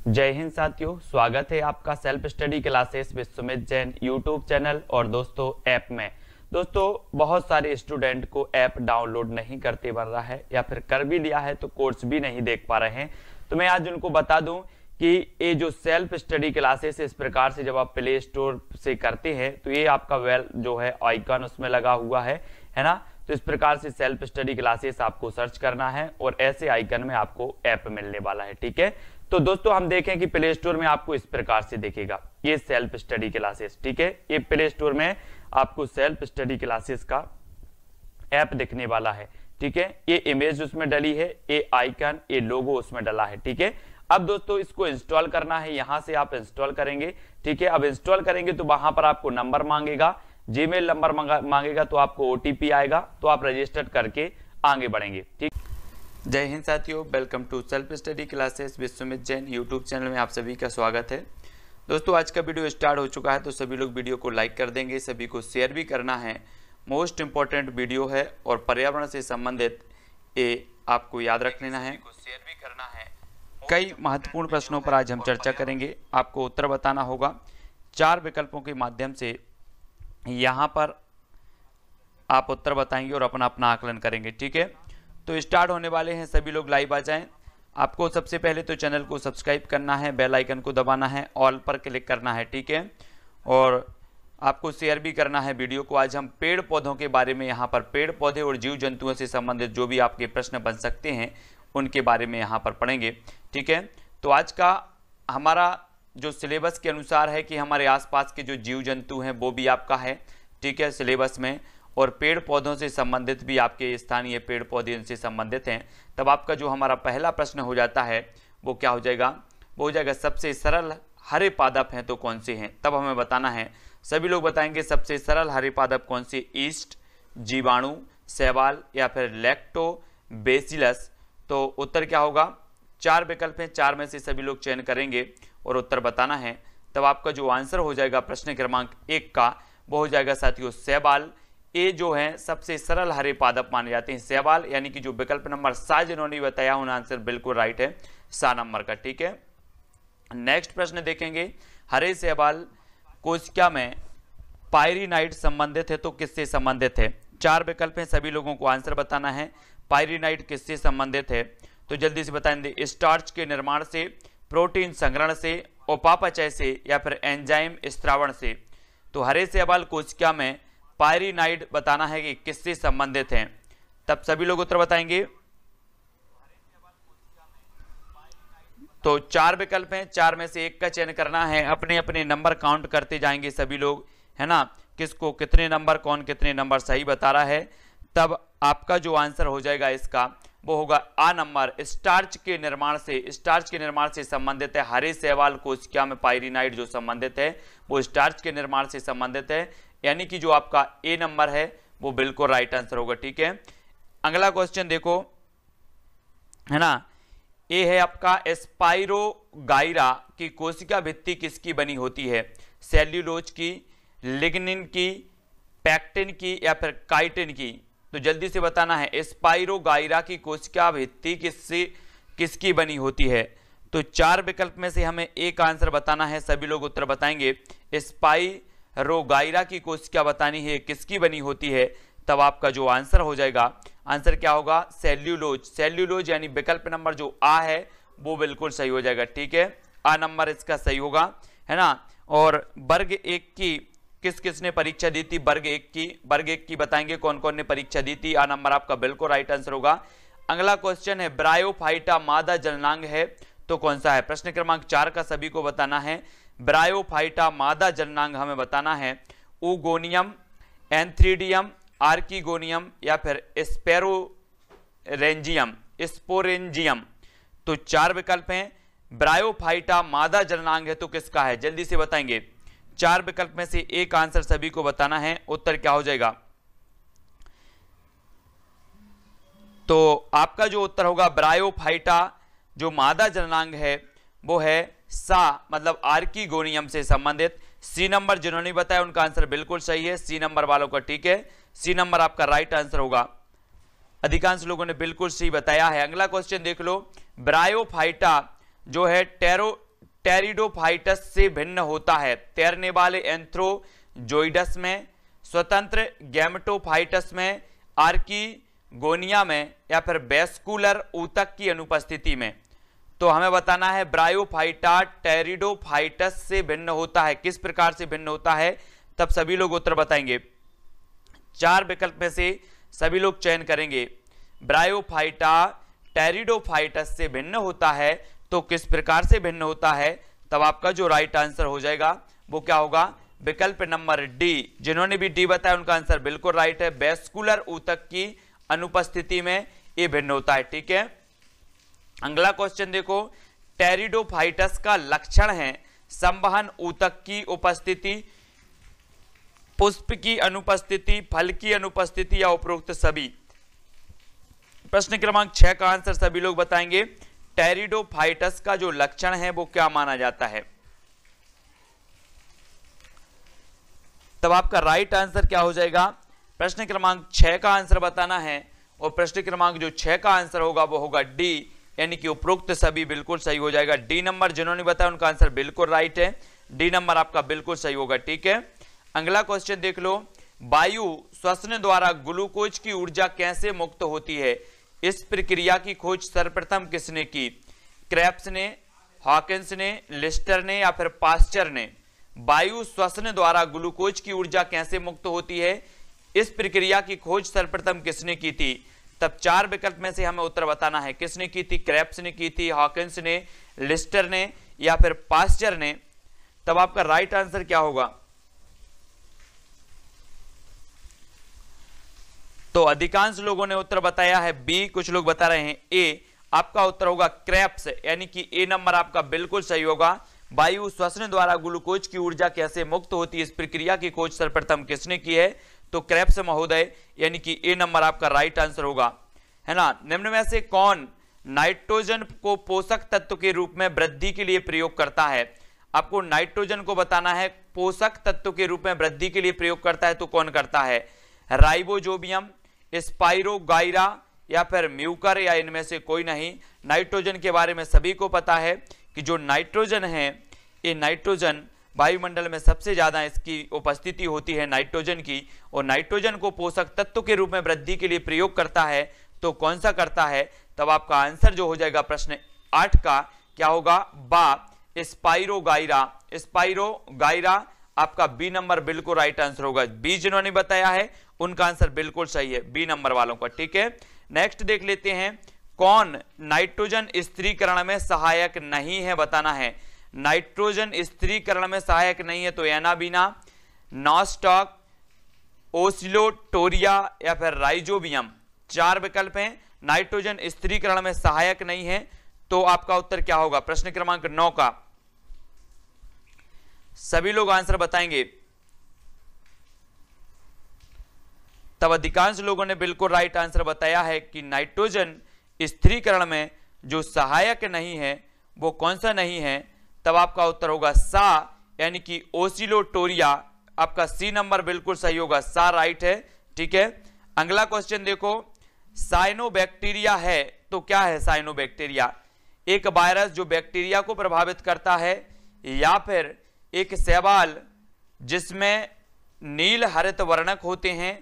जय हिंद साथियों, स्वागत है आपका self study classes Vishwamit Jain YouTube channel और दोस्तों ऐप में। दोस्तों बहुत सारे स्टूडेंट को ऐप डाउनलोड नहीं करते बन रहा है या फिर कर भी लिया है तो कोर्स भी नहीं देख पा रहे हैं। तो मैं आज उनको बता दूं कि ये जो सेल्फ स्टडी क्लासेस इस प्रकार से जब आप प्ले स्टोर से करते हैं तो ये आपका वेल जो है आइकन उसमें लगा हुआ है ना। तो इस प्रकार से सेल्फ स्टडी क्लासेस आपको सर्च करना है और ऐसे आइकन में आपको ऐप मिलने वाला है। ठीक है, तो दोस्तों हम देखें कि प्ले स्टोर में आपको इस प्रकार से दिखेगा ये सेल्फ स्टडी क्लासेस। ठीक है, ये प्ले स्टोर में आपको सेल्फ स्टडी क्लासेस का ऐप दिखने वाला है। ठीक है, ये इमेज उसमें डली है, ये आइकन, ये लोगो उसमें डला है। ठीक है, अब दोस्तों इसको इंस्टॉल करना है, यहां से आप इंस्टॉल करेंगे। ठीक है, अब इंस्टॉल करेंगे तो वहां पर आपको नंबर मांगेगा, जीमेल नंबर मांगेगा, तो आपको ओटीपी आएगा, तो आप रजिस्टर करके आगे बढ़ेंगे। ठीक, जय हिंद साथियों, welcome to self study classes Vishwamit Jain YouTube channel में आप सभी का स्वागत है। दोस्तों आज का वीडियो स्टार्ट हो चुका है, तो सभी लोग वीडियो को लाइक कर देंगे, सभी को शेयर भी करना है। मोस्ट इंपॉर्टेंट वीडियो है और पर्यावरण से संबंधित ये आपको याद रख लेना है, शेयर भी करना है। कई महत्वपूर्ण प्रश्नों पर आज हम चर्चा करेंगे, आपको उत्तर बताना होगा। 4 विकल्पों के माध्यम से यहाँ पर आप उत्तर बताएंगे और अपना अपना आकलन करेंगे। ठीक है, तो स्टार्ट होने वाले हैं, सभी लोग लाइव आ जाएं। आपको सबसे पहले तो चैनल को सब्सक्राइब करना है, बेल आइकन को दबाना है, ऑल पर क्लिक करना है। ठीक है, और आपको शेयर भी करना है वीडियो को। आज हम पेड़ पौधों के बारे में, यहाँ पर पेड़ पौधे और जीव जंतुओं से संबंधित जो भी आपके प्रश्न बन सकते हैं उनके बारे में यहाँ पर पढ़ेंगे। ठीक है, तो आज का हमारा जो सिलेबस के अनुसार है कि हमारे आसपास के जो जीव जंतु हैं वो भी आपका है। ठीक है, सिलेबस में, और पेड़ पौधों से संबंधित भी आपके स्थानीय पेड़ पौधे इनसे संबंधित हैं। तब आपका जो हमारा पहला प्रश्न हो जाता है वो क्या हो जाएगा, वो हो जाएगा सबसे सरल हरे पादप हैं तो कौन से हैं। तब हमें बताना है, सभी लोग बताएंगे सबसे सरल हरे पादप कौन से, ईस्ट, जीवाणु, शैवाल या फिर लैक्टोबैसिलस। तो उत्तर क्या होगा, 4 विकल्प हैं, 4 में से सभी लोग चयन करेंगे और उत्तर बताना है। तब आपका जो आंसर हो जाएगा प्रश्न क्रमांक 1 का वो हो जाएगा साथियों शैवाल। ये जो है सबसे सरल हरे पादप माने जाते हैं शैवाल, यानी कि जो विकल्प नंबर 7 जिन्होंने बताया उन आंसर बिल्कुल राइट है 7 नंबर का। ठीक है, नेक्स्ट प्रश्न देखेंगे, हरे शैवाल कोशिका में पायरीनाइड संबंधित है तो किससे संबंधित है। 4 विकल्प हैं, सभी लोगों को आंसर बताना है। पायरीनाइड किससे संबंधित है, तो जल्दी से बताएंगे। स्टार्च के निर्माण से, प्रोटीन संग्रहण से, उपापचय से या फिर एंजाइम स्त्रावण से। तो हरे शैवाल कोशिका में पायरीनाइड बताना है कि किससे संबंधित हैं। तब सभी लोग उत्तर बताएंगे। तो 4 विकल्प हैं, 4 में से 1 का चयन करना है। अपने अपने नंबर काउंट करते जाएंगे सभी लोग, है ना, किसको कितने नंबर, कौन कितने नंबर सही बता रहा है। तब आपका जो आंसर हो जाएगा इसका वो होगा आ नंबर। स्टार्च के निर्माण से, स्टार्च के निर्माण से संबंधित है हरे शैवाल कोशिका में पायरीनाइड जो संबंधित है वो स्टार्च के निर्माण से संबंधित है, यानी कि जो आपका ए नंबर है वो बिल्कुल राइट आंसर होगा। ठीक है, अगला क्वेश्चन देखो, है ना, ए है आपका स्पाइरोगाइरा की कोशिका भित्ति किसकी बनी होती है, सेल्यूलोज की, लिग्निन की, पैक्टिन की या फिर काइटिन की। तो जल्दी से बताना है स्पाइरोगाइरा की कोशिका भित्ति किसकी बनी होती है। तो 4 विकल्प में से हमें एक आंसर बताना है, सभी लोग उत्तर बताएंगे। स्पाइरोगाइरा की कोशिका बतानी है किसकी बनी होती है। तब आपका जो आंसर हो जाएगा, आंसर क्या होगा, सेल्यूलोज। सेल्यूलोज यानी विकल्प नंबर जो आ है वो बिल्कुल सही हो जाएगा। ठीक है, आ नंबर इसका सही होगा, है ना। और वर्ग 1 की किस किसने परीक्षा दी थी, वर्ग 1 की, वर्ग 1 की बताएंगे कौन कौन ने परीक्षा दी थी। आ नंबर आपका बिल्कुल राइट आंसर होगा। अगला क्वेश्चन है ब्रायोफाइटा मादा जननांग है तो कौन सा है। प्रश्न क्रमांक 4 का सभी को बताना है। ब्रायोफाइटा मादा जननांग हमें बताना है ऊगोनियम, एंथ्रीडियम, आर्किगोनियम या फिर स्पोरेंजियम। तो 4 विकल्प हैं, ब्रायोफाइटा मादा जननांग है तो किसका है, जल्दी से बताएंगे। 4 विकल्प में से एक आंसर सभी को बताना है, उत्तर क्या हो जाएगा। तो आपका जो उत्तर होगा ब्रायोफाइटा जो मादा जननांग है वो है सा, मतलब आर्किगोनियम से संबंधित। सी नंबर जिन्होंने बताया उनका आंसर बिल्कुल सही है, सी नंबर वालों का। ठीक है, सी नंबर आपका राइट आंसर होगा। अधिकांश लोगों ने बिल्कुल सही बताया है। अगला क्वेश्चन देख लो, ब्रायोफाइटा जो है टेरिडोफाइटस से भिन्न होता है? तैरने वाले एंथ्रोजोइडस में, स्वतंत्र गैमेटोफाइटस में, आर्किगोनिया में, या फिर वेस्कुलर ऊतक की अनुपस्थिति में? तो हमें बताना है ब्रायोफाइटा टेरिडोफाइटस से भिन्न होता है। किस प्रकार से भिन्न होता है? तब सभी लोग उत्तर बताएंगे। 4 विकल्प में से सभी लोग चयन करेंगे। ब्रायोफाइटा टेरिडोफाइटस से भिन्न होता है, तो किस प्रकार से भिन्न होता है? तब आपका जो राइट आंसर हो जाएगा वो क्या होगा? विकल्प नंबर डी। जिन्होंने भी डी बताया उनका आंसर बिल्कुल राइट है। वेस्कुलर ऊतक की अनुपस्थिति में ये भिन्न होता है। ठीक है, अगला क्वेश्चन देखो। टेरिडोफाइटस का लक्षण है संवहन ऊतक की उपस्थिति, पुष्प की अनुपस्थिति, फल की अनुपस्थिति, या उपरोक्त सभी? प्रश्न क्रमांक 6 का आंसर सभी लोग बताएंगे। टेरिडोफाइटस का जो लक्षण है वो क्या माना जाता है? तब आपका राइट आंसर क्या हो जाएगा? प्रश्न क्रमांक 6 का आंसर बताना है, और प्रश्न क्रमांक जो 6 का आंसर होगा वो होगा डी, यानी कि उपरोक्त सभी बिल्कुल सही हो जाएगा। डी नंबर जिन्होंने बताया उनका आंसर बिल्कुल राइट है। डी नंबर आपका बिल्कुल सही होगा। ठीक है, अगला क्वेश्चन देख लो। वायु श्वसन द्वारा ग्लूकोज की ऊर्जा कैसे मुक्त होती है? इस प्रक्रिया की खोज सर्वप्रथम किसने की? क्रेब्स ने, हॉकिंस ने, लिस्टर ने, या फिर पास्चर ने? वायु श्वसन द्वारा ग्लूकोज की ऊर्जा कैसे मुक्त होती है? इस प्रक्रिया की खोज सर्वप्रथम किसने की थी? तब 4 विकल्प में से हमें उत्तर बताना है। किसने की थी? क्रेब्स ने की थी, हॉकिंस ने, लिस्टर ने, या फिर पास्चर ने? तब आपका राइट आंसर क्या होगा? तो अधिकांश लोगों ने उत्तर बताया है बी, कुछ लोग बता रहे हैं ए। आपका उत्तर होगा क्रेब्स, यानी कि ए नंबर आपका बिल्कुल सही होगा। वायु श्वसन द्वारा ग्लूकोज की ऊर्जा कैसे मुक्त होती है, इस प्रक्रिया की खोज सर्वप्रथम किसने की है? तो क्रेब्स महोदय, यानी कि ए नंबर आपका राइट आंसर होगा, है ना। निम्न में से कौन नाइट्रोजन को पोषक तत्व के रूप में वृद्धि के लिए प्रयोग करता है? आपको नाइट्रोजन को बताना है पोषक तत्व के रूप में वृद्धि के लिए प्रयोग करता है, तो कौन करता है? राइबोजोबियम, स्पाइरोगाइरा, या फिर म्यूकर, या इनमें से कोई नहीं? नाइट्रोजन के बारे में सभी को पता है कि जो नाइट्रोजन है, ये नाइट्रोजन वायुमंडल में सबसे ज्यादा इसकी उपस्थिति होती है नाइट्रोजन की, और नाइट्रोजन को पोषक तत्व के रूप में वृद्धि के लिए प्रयोग करता है, तो कौन सा करता है? तब आपका आंसर जो हो जाएगा प्रश्न 8 का क्या होगा? बा, स्पाइरोगाइरा। स्पाइरोगाइरा आपका बी नंबर बिल्कुल राइट आंसर होगा। बी जिन्होंने बताया है उनका आंसर बिल्कुल सही है, बी नंबर वालों का। ठीक है, नेक्स्ट देख लेते हैं। कौन नाइट्रोजन स्थिरीकरण में सहायक नहीं है? बताना है। नाइट्रोजन स्थिरीकरण में सहायक नहीं है, तो एनाबीना, नॉस्टॉक, ओसिलोटोरिया, या फिर राइजोबियम? 4 विकल्प हैं। नाइट्रोजन स्थिरीकरण में सहायक नहीं है, तो आपका उत्तर क्या होगा? प्रश्न क्रमांक 9 का सभी लोग आंसर बताएंगे। तब अधिकांश लोगों ने बिल्कुल राइट आंसर बताया है कि नाइट्रोजन स्थिरीकरण में जो सहायक नहीं है वो कौन सा नहीं है? तब आपका उत्तर होगा सा, यानी कि ओसिलोटोरिया। आपका सी नंबर बिल्कुल सही होगा, सा राइट है। ठीक है, अगला क्वेश्चन देखो। साइनोबैक्टीरिया है, तो क्या है साइनोबैक्टीरिया? एक वायरस जो बैक्टीरिया को प्रभावित करता है, या फिर एक शैवाल जिसमें नील हरित वर्णक होते हैं,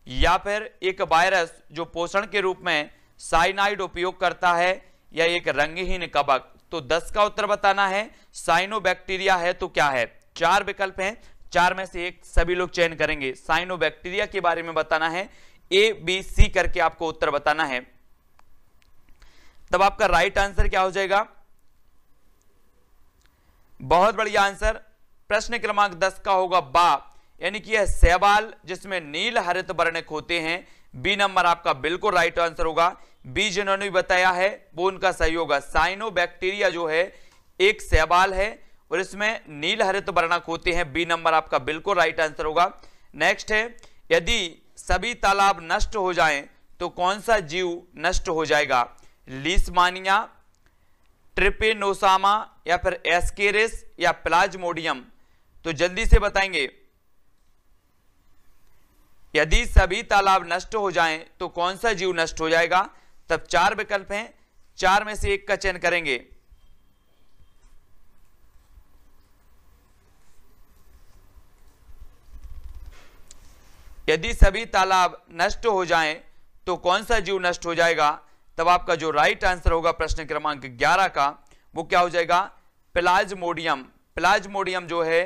या फिर एक वायरस जो पोषण के रूप में साइनाइड उपयोग करता है, या एक रंगहीन कवक? तो 10 का उत्तर बताना है। साइनोबैक्टीरिया है तो क्या है? 4 विकल्प हैं, 4 में से एक सभी लोग चयन करेंगे। साइनोबैक्टीरिया के बारे में बताना है, ए बी सी करके आपको उत्तर बताना है। तब आपका राइट आंसर क्या हो जाएगा? बहुत बढ़िया आंसर। प्रश्न क्रमांक 10 का होगा बा, यानी कि यह शैवाल जिसमें नील हरित वर्णक होते हैं। बी नंबर आपका बिल्कुल राइट आंसर होगा। बी जिन्होंने भी बताया है वो उनका सही होगा। साइनोबैक्टीरिया जो है एक शैवाल है और इसमें नील हरित वर्णक होते हैं। बी नंबर आपका बिल्कुल राइट आंसर होगा। नेक्स्ट है, यदि सभी तालाब नष्ट हो जाएं तो कौन सा जीव नष्ट हो जाएगा? लीशमानिया, ट्रिपेनोसोमा, या फिर एस्केरिस, या प्लाज्मोडियम? तो जल्दी से बताएंगे। यदि सभी तालाब नष्ट हो जाएं तो कौन सा जीव नष्ट हो जाएगा? तब 4 विकल्प हैं, 4 में से एक का चयन करेंगे। यदि सभी तालाब नष्ट हो जाएं तो कौन सा जीव नष्ट हो जाएगा? तब आपका जो राइट आंसर होगा प्रश्न क्रमांक 11 का वो क्या हो जाएगा? प्लाज्मोडियम। प्लाज्मोडियम जो है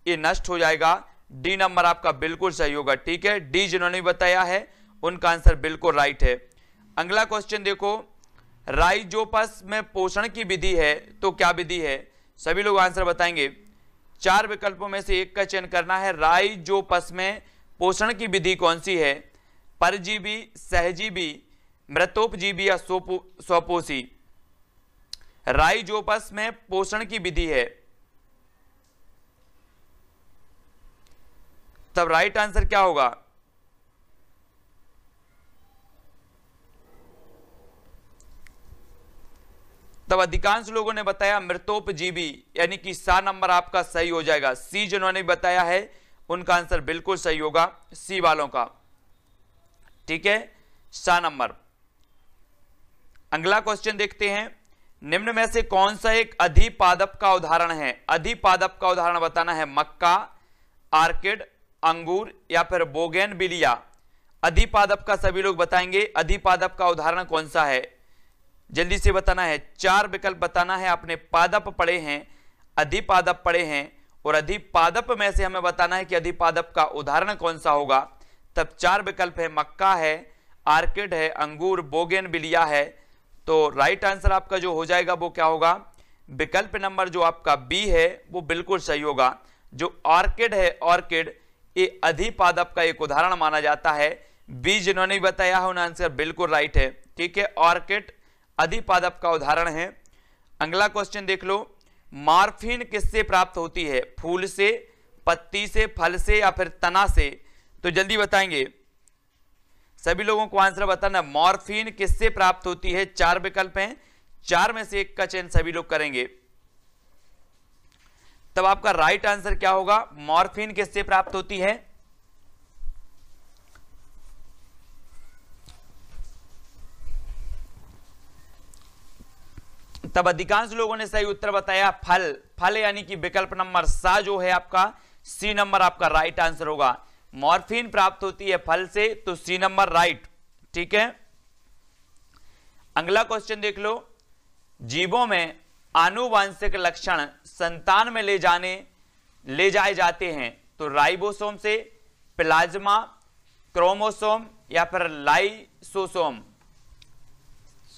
ये नष्ट हो जाएगा। डी नंबर आपका बिल्कुल सही होगा। ठीक है, डी जिन्होंने बताया है उनका आंसर बिल्कुल राइट है। अगला क्वेश्चन देखो, राइजोपस में पोषण की विधि है तो क्या विधि है? सभी लोग आंसर बताएंगे। 4 विकल्पों में से एक का चयन करना है। राइजोपस में पोषण की विधि कौन सी है? परजीवी, सहजीवी, मृतोपजीवी या स्वपोषी? राइजोपस में पोषण की विधि है, तब राइट आंसर क्या होगा? तब अधिकांश लोगों ने बताया मृतोपजीवी, यानी कि सा नंबर आपका सही हो जाएगा। सी जिन्होंने बताया है उनका आंसर बिल्कुल सही होगा, सी वालों का। ठीक है, सा नंबर। अगला क्वेश्चन देखते हैं, निम्न में से कौन सा एक अधिपादप का उदाहरण है? अधिपादप का उदाहरण बताना है। मक्का, आर्किड, अंगूर या फिर बोगेनविलिया? अधिपादप का सभी लोग बताएंगे। अधिपादप का उदाहरण कौन सा है? जल्दी से बताना है। 4 विकल्प बताना है। आपने पादप पढ़े हैं, अधिपादप पढ़े हैं, और अधिपादप में से हमें बताना है कि अधिपादप का उदाहरण कौन सा होगा। तब 4 विकल्प है, मक्का है, आर्किड है, अंगूर, बोगेनविलिया है। तो राइट आंसर आपका जो हो जाएगा वो क्या होगा? विकल्प नंबर जो आपका बी है वो बिल्कुल सही होगा। जो ऑर्किड है, ऑर्किड, ये अधिपादप का एक उदाहरण माना जाता है। बी जिन्होंने बताया है उनका आंसर बिल्कुल राइट है। ठीक है, ऑर्किड अधिपादप का उदाहरण है। अगला क्वेश्चन देख लो, मॉर्फिन किससे प्राप्त होती है? फूल से, पत्ती से, फल से या फिर तना से? तो जल्दी बताएंगे, सभी लोगों को आंसर बताना। मॉर्फिन किससे प्राप्त होती है? 4 विकल्प हैं, 4 में से एक का चयन सभी लोग करेंगे। तब आपका राइट आंसर क्या होगा? मॉर्फिन किससे प्राप्त होती है? तब अधिकांश लोगों ने सही उत्तर बताया फल। फल यानी कि विकल्प नंबर सा जो है आपका, सी नंबर आपका राइट आंसर होगा। मॉर्फिन प्राप्त होती है फल से, तो सी नंबर राइट। ठीक है, अगला क्वेश्चन देख लो, जीवों में आनुवांशिक लक्षण संतान में ले जाए जाते हैं तो राइबोसोम से, प्लाज्मा, क्रोमोसोम या फिर लाइसोसोम?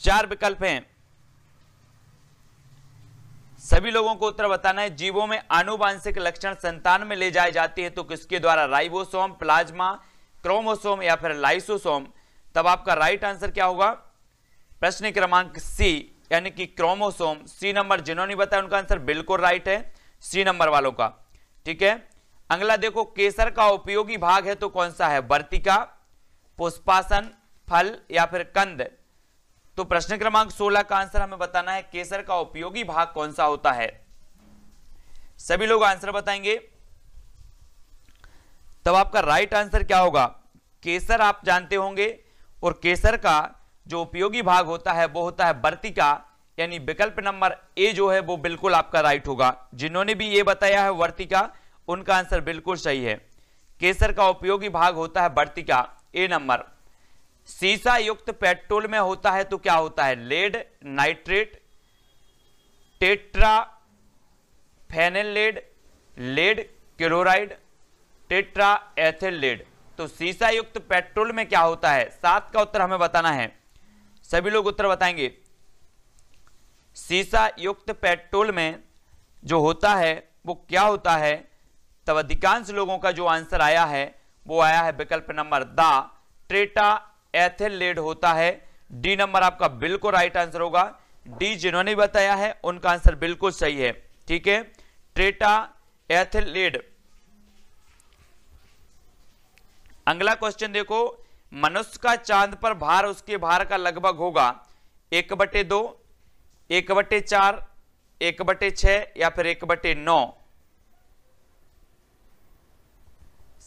4 विकल्प हैं, सभी लोगों को उत्तर बताना है। जीवों में आनुवांशिक लक्षण संतान में ले जाए जाते हैं तो किसके द्वारा? राइबोसोम, प्लाज्मा, क्रोमोसोम या फिर लाइसोसोम? तब आपका राइट आंसर क्या होगा? प्रश्न क्रमांक सी, यानी कि क्रोमोसोम। सी नंबर जिन्होंने बताया उनका आंसर बिल्कुल राइट है, सी नंबर वालों का। ठीक है, अगला देखो, केसर का उपयोगी भाग है तो कौन सा है? वर्तिका, पुष्पासन, फल या फिर कंद? तो प्रश्न क्रमांक 16 का आंसर हमें बताना है, केसर का उपयोगी भाग कौन सा होता है? सभी लोग आंसर बताएंगे। तब आपका राइट आंसर क्या होगा? केसर आप जानते होंगे, और केसर का जो उपयोगी भाग होता है वो होता है वर्तिका, यानी विकल्प नंबर ए जो है वो बिल्कुल आपका राइट होगा। जिन्होंने भी ये बताया है वर्तिका, उनका आंसर बिल्कुल सही है। केसर का उपयोगी भाग होता है वर्तिका, ए नंबर। सीसा युक्त पेट्रोल में होता है तो क्या होता है? Lead, nitrate, tetra phenyl lead, lead chloride, tetra ethyl lead? तो सीसा युक्त पेट्रोल में क्या होता है? 7 का उत्तर हमें बताना है। सभी लोग उत्तर बताएंगे। सीसा युक्त पेट्रोल में जो होता है वो क्या होता है? तब अधिकांश लोगों का जो आंसर आया है वो आया है विकल्प नंबर द, टेट्रा एथिल लेड होता है। डी नंबर आपका बिल्कुल राइट आंसर होगा। डी जिन्होंने बताया है उनका आंसर बिल्कुल सही है। ठीक है, टेट्रा एथिल लेड। अगला क्वेश्चन देखो, मनुष्य का चांद पर भार उसके भार का लगभग होगा 1/2, 1/4, 1/6 या फिर 1/9?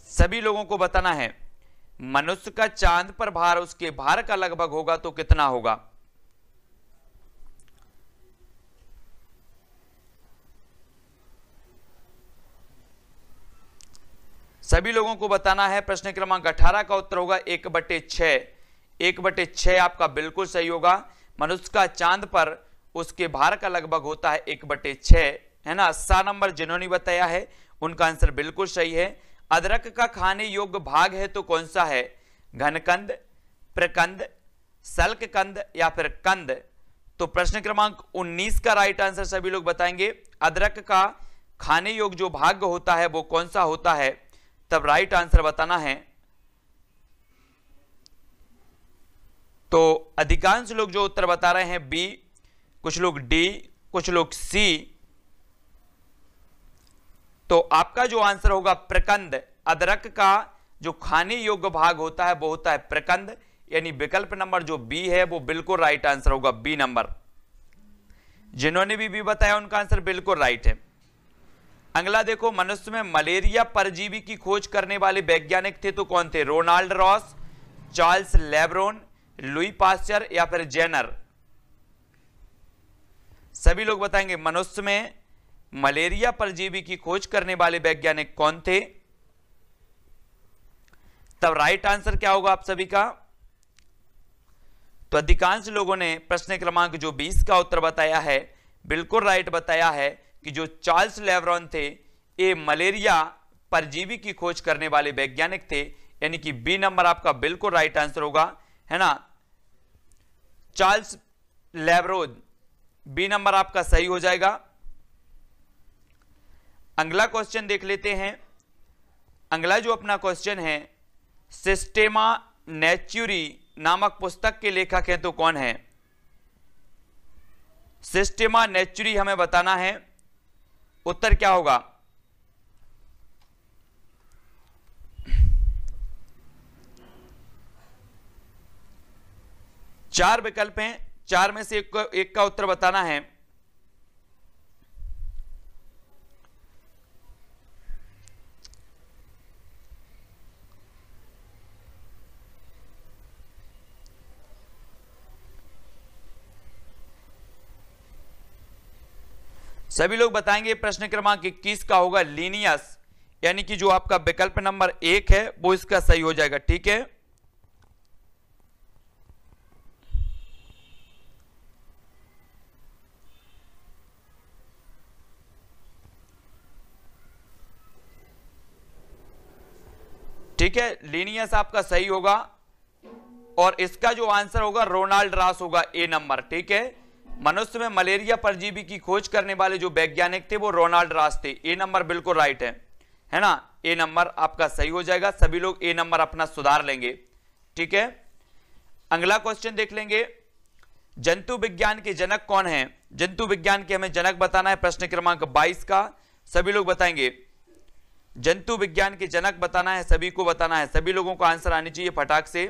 सभी लोगों को बताना है। मनुष्य का चांद पर भार उसके भार का लगभग होगा तो कितना होगा? सभी लोगों को बताना है। प्रश्न क्रमांक 18 का उत्तर होगा 1/6। 1/6 आपका बिल्कुल सही होगा। मनुष्य का चांद पर उसके भार का लगभग होता है 1/6, है ना। 7 नंबर जिन्होंने बताया है उनका आंसर बिल्कुल सही है। अदरक का खाने योग्य भाग है तो कौन सा है? घनकंद, प्रकंद, सल्ककंद या फिर कंद। तो प्रश्न क्रमांक 19 का राइट आंसर सभी लोग बताएंगे। अदरक का खाने योग्य जो भाग होता है वो कौन सा होता है, तब राइट आंसर बताना है। तो अधिकांश लोग जो उत्तर बता रहे हैं बी, कुछ लोग डी, कुछ लोग सी। तो आपका जो आंसर होगा प्रकंद। अदरक का जो खाने योग्य भाग होता है वो होता है प्रकंद, यानी विकल्प नंबर जो बी है वो बिल्कुल राइट आंसर होगा, बी नंबर। जिन्होंने भी बताया उनका आंसर बिल्कुल राइट है। अगला देखो, मनुष्य में मलेरिया परजीवी की खोज करने वाले वैज्ञानिक थे तो कौन थे? Ronald Ross, Charles Laveran, Louis Pasteur या फिर जेनर। सभी लोग बताएंगे मनुष्य में मलेरिया परजीवी की खोज करने वाले वैज्ञानिक कौन थे, तब राइट आंसर क्या होगा आप सभी का? तो अधिकांश लोगों ने प्रश्न क्रमांक जो 20 का उत्तर बताया है बिल्कुल राइट बताया है कि जो चार्ल्स लेब्रोन थे ये मलेरिया परजीवी की खोज करने वाले वैज्ञानिक थे, यानी कि बी नंबर आपका बिल्कुल राइट आंसर होगा, है ना। चार्ल्स लेब्रोन, बी नंबर आपका सही हो जाएगा। अगला क्वेश्चन देख लेते हैं। अगला जो अपना क्वेश्चन है, सिस्टेमा नेचुरी नामक पुस्तक के लेखक हैं तो कौन है? सिस्टेमा नेचुरी हमें बताना है, उत्तर क्या होगा? चार विकल्प हैं, चार में से एक का उत्तर बताना है। सभी लोग बताएंगे प्रश्न क्रमांक 21 का होगा लीनियस, यानी कि जो आपका विकल्प नंबर 1 है वो इसका सही हो जाएगा, ठीक है। ठीक है, लीनियस आपका सही होगा और इसका जो आंसर होगा रोनाल्ड रॉस होगा, ए नंबर, ठीक है। मनुष्य में मलेरिया परजीवी की खोज करने वाले जो वैज्ञानिक थे वो रोनाल्ड रॉस थे, ए नंबर बिल्कुल राइट है ना। ए नंबर आपका सही हो जाएगा, सभी लोग ए नंबर अपना सुधार लेंगे, ठीक है। अगला क्वेश्चन देख लेंगे, जंतु विज्ञान के जनक कौन है? जंतु विज्ञान के हमें जनक बताना है, प्रश्न क्रमांक 22 का। सभी लोग बताएंगे जंतु विज्ञान के जनक बताना है, सभी को बताना है, सभी लोगों को आंसर आनी चाहिए फटाक से।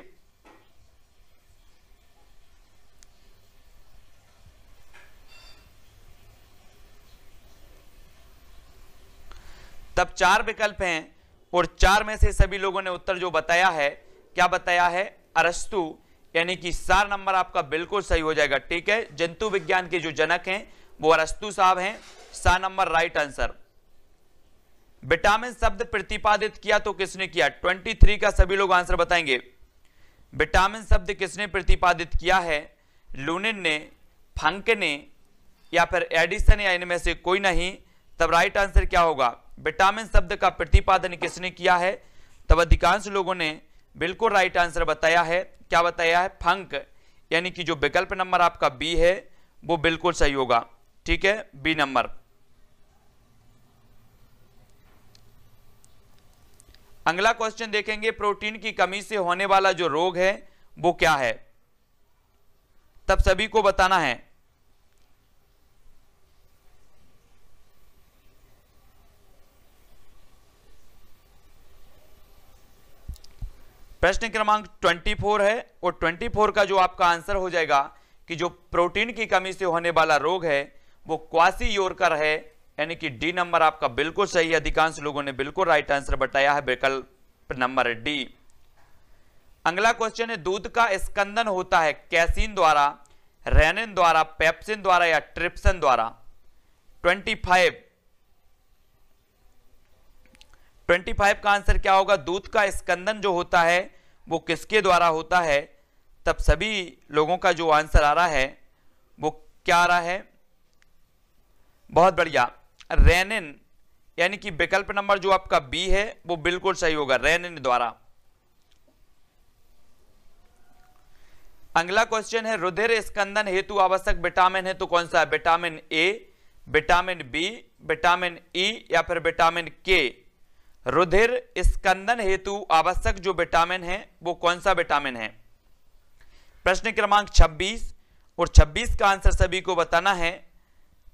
तब चार विकल्प हैं और चार में से सभी लोगों ने उत्तर जो बताया है, क्या बताया है? अरस्तु, यानी कि 4 नंबर आपका बिल्कुल सही हो जाएगा, ठीक है। जंतु विज्ञान के जो जनक हैं वो अरस्तु साहब हैं, 4 नंबर राइट आंसर। विटामिन शब्द प्रतिपादित किया तो किसने किया? 23 का सभी लोग आंसर बताएंगे। विटामिन शब्द किसने प्रतिपादित किया है? लूनिन ने, फंक ने या फिर एडिसन या इनमें से कोई नहीं। तब राइट आंसर क्या होगा? विटामिन शब्द का प्रतिपादन किसने किया है? तब अधिकांश लोगों ने बिल्कुल राइट आंसर बताया है, क्या बताया है? फंक, यानी कि जो विकल्प नंबर आपका बी है वो बिल्कुल सही होगा, ठीक है, बी नंबर। अगला क्वेश्चन देखेंगे, प्रोटीन की कमी से होने वाला जो रोग है वो क्या है? तब सभी को बताना है। प्रश्न क्रमांक 24 है और 24 का जो आपका आंसर हो जाएगा कि जो प्रोटीन की कमी से होने वाला रोग है वो क्वासियोरकर है, यानी कि डी नंबर आपका बिल्कुल सही है। अधिकांश लोगों ने बिल्कुल राइट आंसर बताया है, विकल्प नंबर डी। अगला क्वेश्चन है, दूध का स्कंदन होता है कैसीन द्वारा, रेनिन द्वारा, पेप्सिन द्वारा या ट्रिप्सिन द्वारा? 25 का आंसर क्या होगा? दूध का स्कंदन जो होता है वो किसके द्वारा होता है? तब सभी लोगों का जो आंसर आ रहा है वो क्या आ रहा है? बहुत बढ़िया, रेनिन, यानी कि विकल्प नंबर जो आपका बी है वो बिल्कुल सही होगा, रेनिन द्वारा। अगला क्वेश्चन है, रुधिर स्कंदन हेतु आवश्यक विटामिन है तो कौन सा है? Vitamin A, vitamin B, vitamin E या फिर विटामिन के? रुधिर स्कंदन हेतु आवश्यक जो विटामिन है वो कौन सा विटामिन है? प्रश्न क्रमांक 26 और 26 का आंसर सभी को बताना है।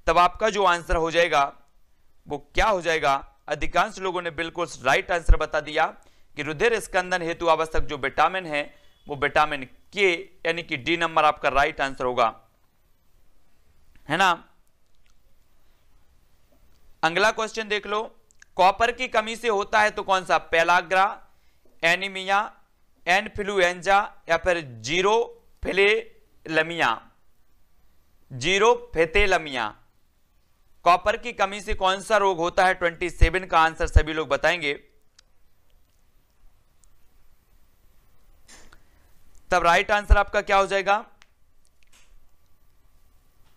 तब आपका जो आंसर हो जाएगा वो क्या हो जाएगा? अधिकांश लोगों ने बिल्कुल राइट आंसर बता दिया कि रुधिर स्कंदन हेतु आवश्यक जो विटामिन है वो विटामिन के, यानी कि डी नंबर आपका राइट आंसर होगा, है ना। अगला क्वेश्चन देख लो, कॉपर की कमी से होता है तो कौन सा? पेलाग्रा, एनीमिया, इन्फ्लुएंजा या फिर जीरोफिलेमिया? जीरोफिलेमिया, कॉपर की कमी से कौन सा रोग होता है? 27 का आंसर सभी लोग बताएंगे। तब राइट आंसर आपका क्या हो जाएगा?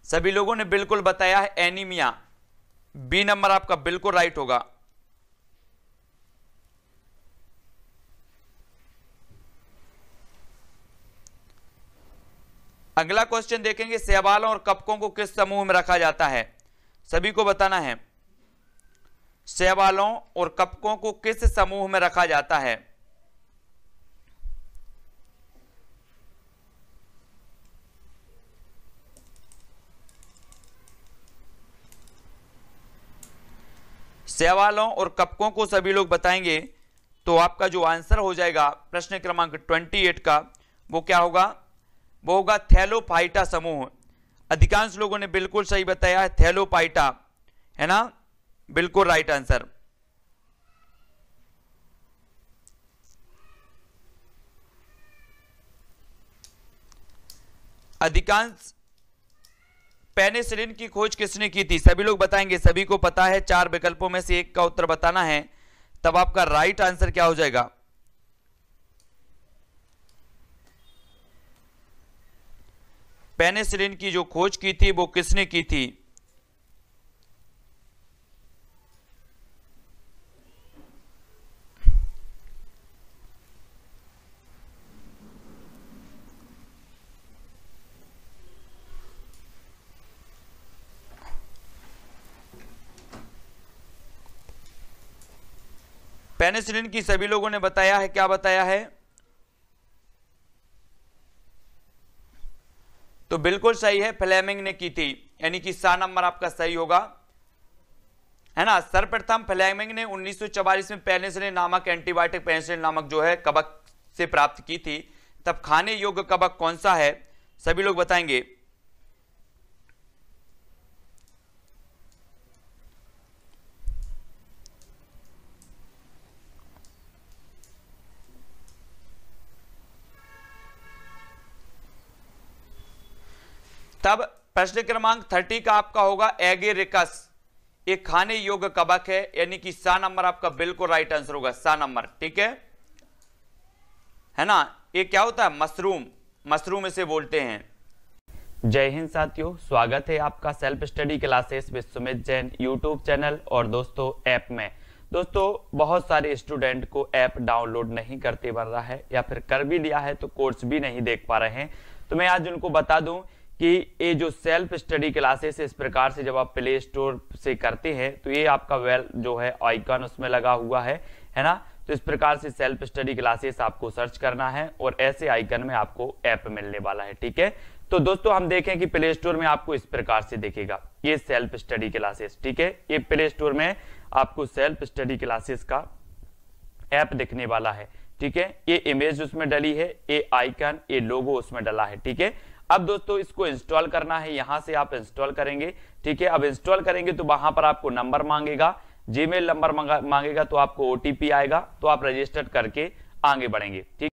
सभी लोगों ने बिल्कुल बताया है एनीमिया, बी नंबर आपका बिल्कुल राइट होगा। अगला क्वेश्चन देखेंगे, शैवालों और कवकों को किस समूह में रखा जाता है? सभी को बताना है, शैवालों और कवकों को किस समूह में रखा जाता है? शैवालों और कवकों को सभी लोग बताएंगे तो आपका जो आंसर हो जाएगा प्रश्न क्रमांक 28 का वो क्या होगा? वो होगा थैलोफाइटा समूह। अधिकांश लोगों ने बिल्कुल सही बताया है, थैलोफाइटा, है ना, बिल्कुल राइट आंसर। अधिकांश पेनिसिलिन की खोज किसने की थी? सभी लोग बताएंगे, सभी को पता है, 4 विकल्पों में से एक का उत्तर बताना है। तब आपका राइट आंसर क्या हो जाएगा? पेनिसिलिन की जो खोज की थी वो किसने की थी? पेनिसिलिन की सभी लोगों ने बताया है, क्या बताया है? तो बिल्कुल सही है, फ्लेमिंग ने की थी, यानी कि सा नंबर आपका सही होगा, है ना। सर्वप्रथम फ्लेमिंग ने 1944 में पेनिसिलिन नामक एंटीबायोटिक, पेनिसिलिन नामक जो है कवक से प्राप्त की थी। तब खाने योग्य कवक कौन सा है? सभी लोग बताएंगे। तब प्रश्न क्रमांक 30 का आपका होगा एगेरिकस, एक खाने योग्य कवक है, यानी कि सा नंबर आपका बिल्कुल राइट आंसर होगा, सा नंबर, ठीक है ना। ये क्या होता है? मशरूम, मशरूम इसे बोलते हैं। जय हिंद साथियों, स्वागत है आपका self study classes with Sumit Jain YouTube channel और दोस्तों ऐप में। दोस्तों बहुत सारे स्टूडेंट को ऐप डाउनलोड नहीं करते बन रहा है या फिर कर भी लिया है तो कोर्स भी नहीं देख पा रहे हैं। तो मैं आज उनको बता दूं कि ये जो सेल्फ स्टडी क्लासेस इस प्रकार से जब आप प्ले स्टोर से करते हैं तो ये आपका वेल जो है आइकन उसमें लगा हुआ है ना। तो इस प्रकार से सेल्फ स्टडी क्लासेस आपको सर्च करना है और ऐसे आइकन में आपको ऐप मिलने वाला है, ठीक है। तो दोस्तों हम देखें कि प्ले स्टोर में आपको इस प्रकार से दिखेगा ये सेल्फ स्टडी क्लासेस, ठीक है। ये प्ले स्टोर में आपको सेल्फ स्टडी क्लासेस का ऐप दिखने वाला है, ठीक है। ये इमेज उसमें डली है, ये आइकन, ये लोगो उसमें डला है, ठीक है। अब दोस्तों इसको इंस्टॉल करना है, यहां से आप इंस्टॉल करेंगे, ठीक है। अब इंस्टॉल करेंगे तो वहां पर आपको नंबर मांगेगा, जीमेल नंबर मांगेगा, तो आपको ओटीपी आएगा, तो आप रजिस्टर करके आगे बढ़ेंगे, ठीक।